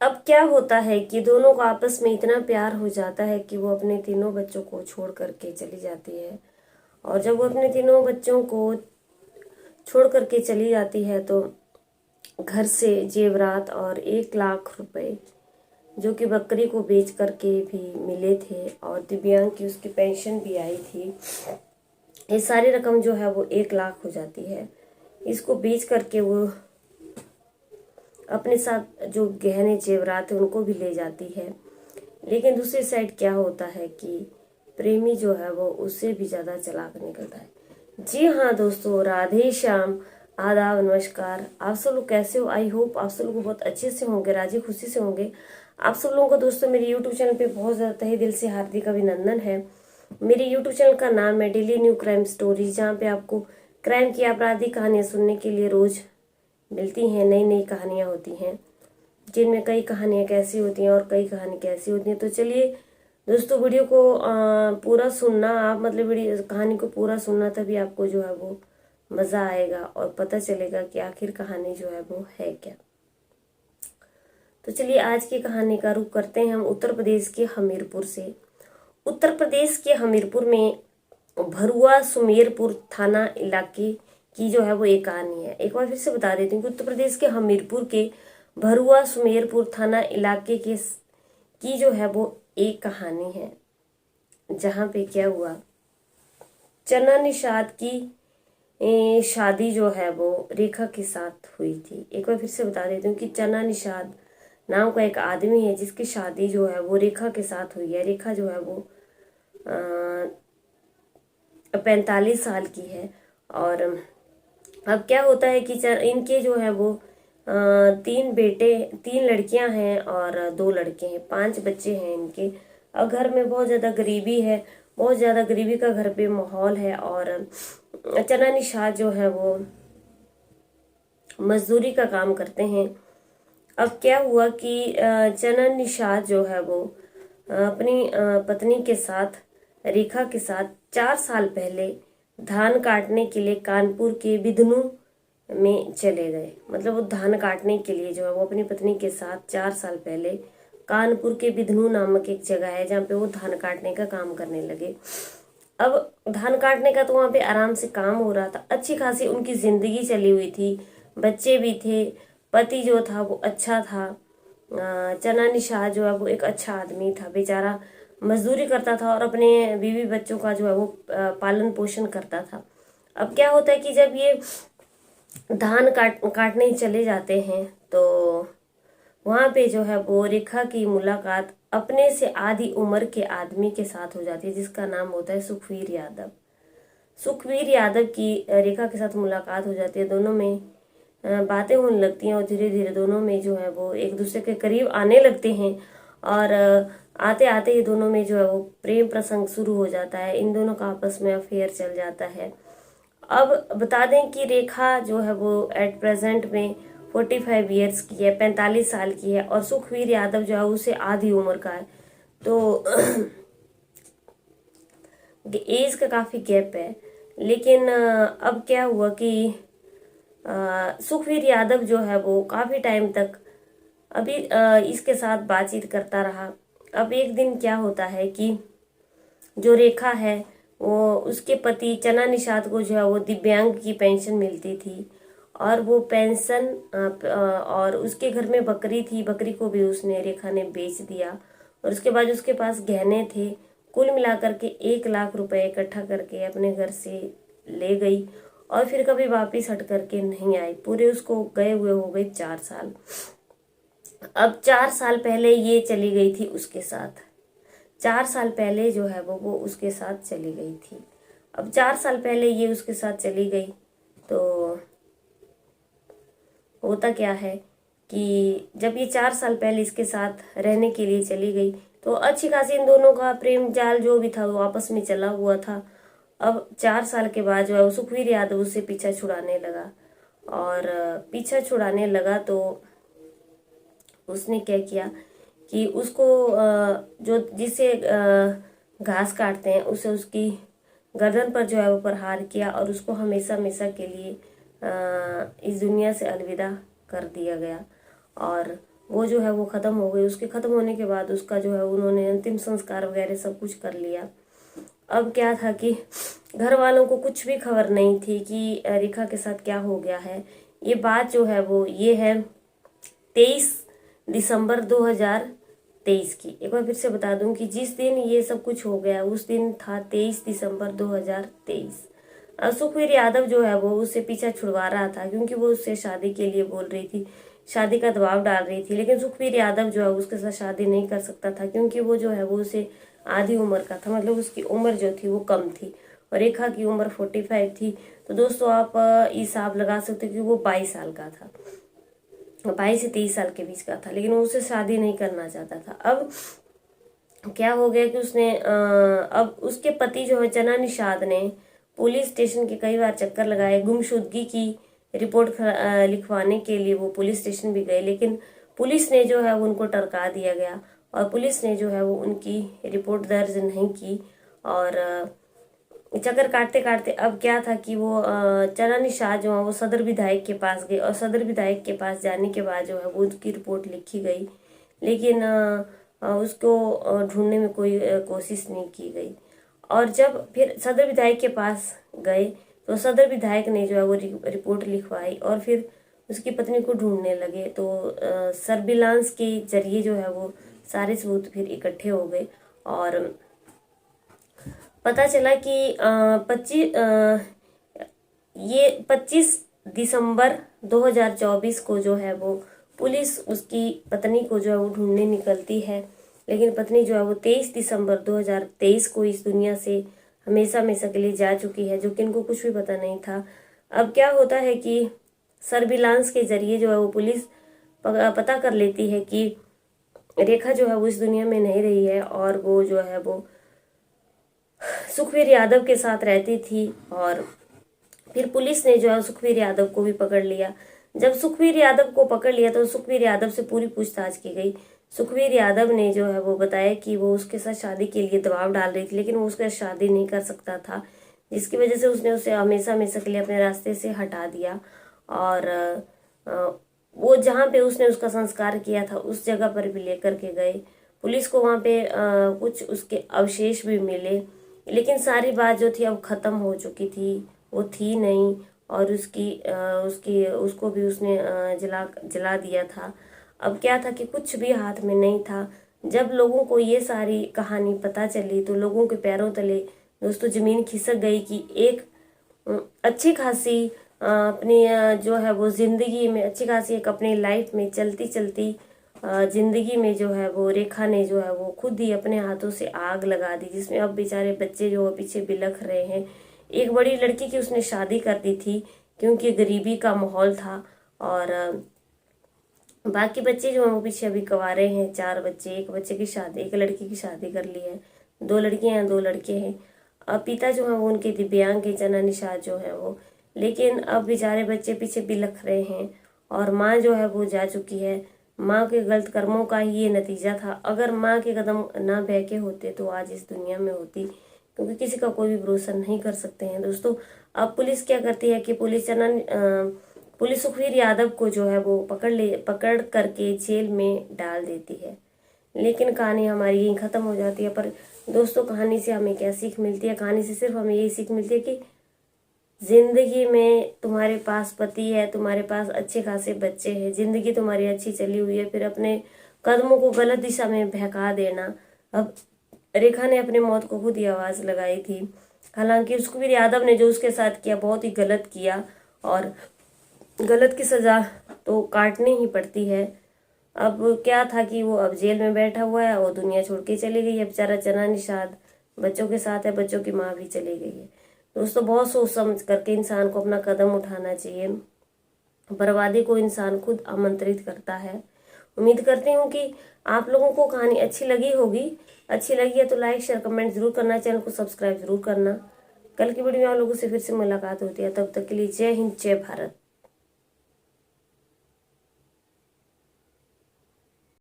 अब क्या होता है कि दोनों को आपस में इतना प्यार हो जाता है कि वो अपने तीनों बच्चों को छोड़ करके चली जाती है। और जब वो अपने तीनों बच्चों को छोड़ करके चली जाती है तो घर से जेवरात और 1 लाख रुपए जो कि बकरी को बेच करके भी मिले थे और दिव्यांग की उसकी पेंशन भी आई थी, ये सारी रकम जो है वो 1 लाख हो जाती है। इसको बेच करके वो अपने साथ जो गहने जेवरात है उनको भी ले जाती है। लेकिन दूसरी साइड क्या होता है कि प्रेमी जो है वो उससे भी ज़्यादा चालाक निकलता है। जी हाँ दोस्तों, राधे श्याम, आदाब, नमस्कार। आप सब लोग कैसे हो? आई होप आप सब लोग बहुत अच्छे से होंगे, राजी खुशी से होंगे। आप सब लोगों को दोस्तों मेरे यूट्यूब चैनल पे बहुत ज़्यादा तहे दिल से हार्दिक अभिनंदन है। मेरे यूट्यूब चैनल का नाम है डेली न्यू क्राइम स्टोरी, जहाँ पे आपको क्राइम की आपराधिक कहानियाँ सुनने के लिए रोज मिलती हैं। नई नई कहानियाँ होती हैं जिनमें कई कहानियाँ कैसी होती हैं और कई कहानी कैसी होती हैं। तो चलिए दोस्तों, वीडियो को पूरा सुनना आप, मतलब वीडियो कहानी को पूरा सुनना, तभी आपको जो है वो मज़ा आएगा और पता चलेगा कि आखिर कहानी जो है वो है क्या। तो चलिए आज की कहानी का रुख करते हैं हम उत्तर प्रदेश के हमीरपुर से। उत्तर प्रदेश के हमीरपुर में भरुआ सुमेरपुर थाना इलाके की जो है वो एक कहानी है। एक बार फिर से बता देती हूँ कि उत्तर प्रदेश के हमीरपुर के भरुआ सुमेरपुर थाना इलाके के की जो है वो एक कहानी है, जहाँ पे क्या हुआ, चना निषाद की शादी जो है वो रेखा के साथ हुई थी। एक बार फिर से बता देती हूँ कि चना निषाद नाम का एक आदमी है जिसकी शादी जो है वो रेखा के साथ हुई है। रेखा जो है वो 45 साल की है। और अब क्या होता है कि इनके जो है वो 3 लड़कियां हैं और 2 लड़के हैं, 5 बच्चे हैं इनके। अब घर में बहुत ज़्यादा गरीबी है, बहुत ज़्यादा गरीबी का घर पे माहौल है। और चना निषाद जो है वो मजदूरी का काम करते हैं। अब क्या हुआ कि चना निषाद जो है वो अपनी पत्नी के साथ, रेखा के साथ 4 साल पहले धान काटने के लिए कानपुर के बिधनू में चले गए। मतलब वो धान काटने के लिए जो है वो अपनी पत्नी के साथ 4 साल पहले कानपुर के बिधनू नामक एक जगह है जहाँ पे वो धान काटने का काम करने लगे। अब धान काटने का तो वहाँ पे आराम से काम हो रहा था, अच्छी खासी उनकी जिंदगी चली हुई थी, बच्चे भी थे, पति जो था वो अच्छा था। चना निषाद जो है वो एक अच्छा आदमी था, बेचारा मजदूरी करता था और अपने बीवी बच्चों का जो है वो पालन पोषण करता था। अब क्या होता है कि जब ये धान काटने चले जाते हैं तो वहाँ पे जो है वो रेखा की मुलाकात अपने से आधी उम्र के आदमी के साथ हो जाती है जिसका नाम होता है सुखवीर यादव। सुखवीर यादव की रेखा के साथ मुलाकात हो जाती है, दोनों में बातें होने लगती हैं और धीरे धीरे दोनों में जो है वो एक दूसरे के करीब आने लगते हैं। और आते आते ही दोनों में जो है वो प्रेम प्रसंग शुरू हो जाता है। इन दोनों का आपस में अफेयर चल जाता है। अब बता दें कि रेखा जो है वो एट प्रेजेंट में 45 ईयर्स की है, 45 साल की है, और सुखवीर यादव जो है उसे आधी उम्र का है। तो एज का काफ़ी गैप है। लेकिन अब क्या हुआ कि सुखवीर यादव जो है वो काफ़ी टाइम तक अभी इसके साथ बातचीत करता रहा। अब एक दिन क्या होता है कि जो रेखा है वो, उसके पति चना निषाद को जो है वो दिव्यांग की पेंशन मिलती थी और वो पेंशन और उसके घर में बकरी थी, बकरी को भी उसने, रेखा ने बेच दिया। और उसके बाद उसके पास गहने थे, कुल मिलाकर के 1 लाख रुपए इकट्ठा करके अपने घर से ले गई और फिर कभी वापस हट करके नहीं आई। पूरे उसको गए हुए हो गए 4 साल। अब 4 साल पहले ये चली गई थी उसके साथ, 4 साल पहले जो है वो उसके साथ चली गई थी। अब 4 साल पहले ये उसके साथ चली गई तो होता क्या है कि जब ये 4 साल पहले इसके साथ रहने के लिए चली गई तो अच्छी खासी इन दोनों का प्रेम जाल जो भी था वो आपस में चला हुआ था। अब 4 साल के बाद जो है वो सुखवीर यादव उससे पीछा छुड़ाने लगा। और पीछा छुड़ाने लगा तो उसने क्या किया कि उसको जो जिसे घास काटते हैं उसे उसकी गर्दन पर जो है वो प्रहार किया और उसको हमेशा हमेशा के लिए इस दुनिया से अलविदा कर दिया गया। और वो जो है वो ख़त्म हो गई। उसके ख़त्म होने के बाद उसका जो है उन्होंने अंतिम संस्कार वगैरह सब कुछ कर लिया। अब क्या था कि घर वालों को कुछ भी खबर नहीं थी कि रेखा के साथ क्या हो गया है। ये बात जो है वो ये है 23 दिसंबर 2023 की। एक बार फिर से बता दूं कि जिस दिन ये सब कुछ हो गया उस दिन था 23 दिसंबर 2023। सुखवीर यादव जो है वो उससे पीछा छुड़वा रहा था क्योंकि वो उससे शादी के लिए बोल रही थी, शादी का दबाव डाल रही थी। लेकिन सुखवीर यादव जो है उसके साथ शादी नहीं कर सकता था क्योंकि वो जो है वो उसे आधी उम्र का था, मतलब उसकी उम्र जो थी वो कम थी और रेखा की उम्र 45 थी। तो दोस्तों आप हिसाब लगा सकते हो कि वो 22 साल का था, 22 से 23 साल के बीच का था, लेकिन वो उससे शादी नहीं करना चाहता था। अब क्या हो गया कि उसने अब उसके पति जो है चना निषाद ने पुलिस स्टेशन के कई बार चक्कर लगाए, गुमशुदगी की रिपोर्ट लिखवाने के लिए वो पुलिस स्टेशन भी गए, लेकिन पुलिस ने जो है उनको टरका दिया गया और पुलिस ने जो है वो उनकी रिपोर्ट दर्ज नहीं की। और चक्कर काटते काटते अब क्या था कि वो चना निषाद जो है वो सदर विधायक के पास गए और सदर विधायक के पास जाने के बाद जो है वो उसकी रिपोर्ट लिखी गई, लेकिन उसको ढूंढने में कोई कोशिश नहीं की गई। और जब फिर सदर विधायक के पास गए तो सदर विधायक ने जो है वो रिपोर्ट लिखवाई और फिर उसकी पत्नी को ढूंढने लगे। तो सर्विलांस के जरिए जो है वो सारे सबूत फिर इकट्ठे हो गए और पता चला कि 25 दिसंबर 2024 को जो है वो पुलिस उसकी पत्नी को जो है वो ढूंढने निकलती है, लेकिन पत्नी जो है वो 23 दिसंबर 2023 को इस दुनिया से हमेशा हमेशा के लिए जा चुकी है, जो कि इनको कुछ भी पता नहीं था। अब क्या होता है कि सर्विलांस के जरिए जो है वो पुलिस पता कर लेती है कि रेखा जो है वो इस दुनिया में नहीं रही है और वो जो है वो सुखवीर यादव के साथ रहती थी। और फिर पुलिस ने जो है सुखवीर यादव को भी पकड़ लिया। जब सुखवीर यादव को पकड़ लिया तो सुखवीर यादव से पूरी पूछताछ की गई। सुखवीर यादव ने जो है वो बताया कि वो उसके साथ शादी के लिए दबाव डाल रही थी, लेकिन वो उसके साथ शादी नहीं कर सकता था, जिसकी वजह से उसने उसे हमेशा हमेशा के लिए अपने रास्ते से हटा दिया। और वो जहाँ पे उसने उसका संस्कार किया था उस जगह पर भी लेकर के गए। पुलिस को वहाँ पे कुछ उसके अवशेष भी मिले, लेकिन सारी बात जो थी अब खत्म हो चुकी थी, वो थी नहीं। और उसको भी उसने जला दिया था। अब क्या था कि कुछ भी हाथ में नहीं था। जब लोगों को ये सारी कहानी पता चली तो लोगों के पैरों तले दोस्तों जमीन खिसक गई कि एक अच्छी खासी अपनी जो है वो जिंदगी में अच्छी खासी एक अपनी लाइफ में चलती चलती जिंदगी में जो है वो रेखा ने जो है वो खुद ही अपने हाथों से आग लगा दी, जिसमें अब बेचारे बच्चे जो है पीछे बिलख रहे हैं। एक बड़ी लड़की की उसने शादी कर दी थी क्योंकि गरीबी का माहौल था और बाकी बच्चे जो हैं वो पीछे अभी कवारे हैं। 4 बच्चे, एक बच्चे की शादी, एक लड़की की शादी कर ली है, 2 लड़कियां हैं 2 लड़के हैं। अब पिता जो है वो उनके दिव्यांग के चना निषाद जो है वो, लेकिन अब बेचारे बच्चे पीछे बिलख रहे हैं और माँ जो है वो जा चुकी है। माँ के गलत कर्मों का ही ये नतीजा था। अगर माँ के कदम ना बहके होते तो आज इस दुनिया में होती, क्योंकि किसी का कोई भी भरोसा नहीं कर सकते हैं दोस्तों। अब पुलिस क्या करती है कि पुलिस सुखवीर यादव को जो है वो पकड़ करके जेल में डाल देती है। लेकिन कहानी हमारी यहीं खत्म हो जाती है। पर दोस्तों कहानी से हमें क्या सीख मिलती है? कहानी से सिर्फ हमें यही सीख मिलती है कि जिंदगी में तुम्हारे पास पति है, तुम्हारे पास अच्छे खासे बच्चे हैं, जिंदगी तुम्हारी अच्छी चली हुई है, फिर अपने कदमों को गलत दिशा में बहका देना। अब रेखा ने अपने मौत को खुद ही आवाज लगाई थी। हालांकि सुखवीर यादव ने जो उसके साथ किया बहुत ही गलत किया और गलत की सजा तो काटनी ही पड़ती है। अब क्या था कि वो अब जेल में बैठा हुआ है और दुनिया छोड़ के चली गई है। बेचारा चना निषाद बच्चों के साथ है, बच्चों की माँ भी चली गई है। दोस्तों बहुत सोच समझ करके इंसान को अपना कदम उठाना चाहिए। बर्बादी को इंसान खुद आमंत्रित करता है। उम्मीद करती हूँ कि आप लोगों को कहानी अच्छी लगी होगी। अच्छी लगी है तो लाइक शेयर कमेंट जरूर करना, चैनल को सब्सक्राइब जरूर करना। कल की वीडियो में आप लोगों से फिर से मुलाकात होती है। तब तक के लिए जय हिंद, जय भारत।